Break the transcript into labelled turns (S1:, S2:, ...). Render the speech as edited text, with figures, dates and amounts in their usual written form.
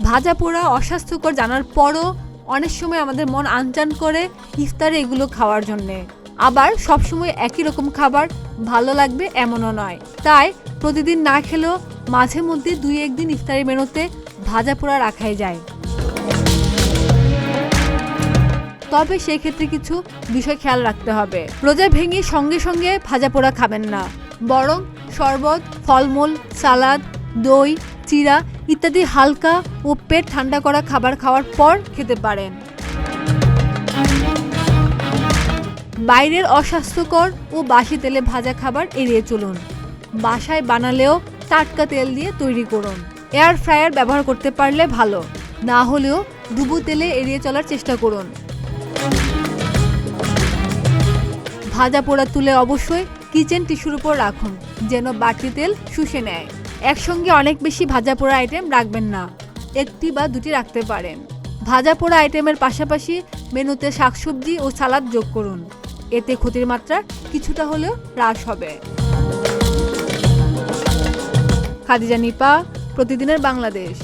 S1: ভাজা পোড়া অস্বাস্থ্যকর জানার পরও অনেক সময় আমাদের মন আনচান করে ইফতারে এগুলো খাওয়ার জন্যে। আবার সবসময় একই রকম খাবার ভালো লাগবে এমনও নয়। তাই প্রতিদিন না খেলেও মাঝে মধ্যে 2-1 দিন ইফতারি মেনুতে ভাজা পোড়া রাখাই যায়। তবে সেক্ষেত্রে কিছু বিষয় খেয়াল রাখতে হবে। রোজা ভেঙে সঙ্গে সঙ্গে ভাজা পোড়া খাবেন না, বরং শরবত, ফলমূল, সালাদ, দই, চিড়া ইত্যাদি হালকা ও পেট ঠান্ডা করা খাবার খাওয়ার পর খেতে পারেন। বাইরের অস্বাস্থ্যকর ও বাসি তেলে ভাজা খাবার এড়িয়ে চলুন। বাসায় বানালেও টাটকা তেল দিয়ে তৈরি করুন। এয়ার ফ্রায়ার ব্যবহার করতে পারলে ভালো, না হলেও ডুবো তেলে এড়িয়ে চলার চেষ্টা করুন। ভাজা পোড়া তুলে অবশ্যই কিচেন টিস্যুর উপর রাখুন, যেন বাড়তি তেল শুষে নেয়। একসঙ্গে অনেক বেশি ভাজা পোড়া আইটেম রাখবেন না, 1টি বা 2টি রাখতে পারেন। ভাজা পোড়া আইটেমের পাশাপাশি মেনুতে শাকসবজি ও সালাদ যোগ করুন, এতে ক্ষতির মাত্রা কিছুটা হলেও হ্রাস হবে। খাদিজা নিপা, প্রতিদিনের বাংলাদেশ।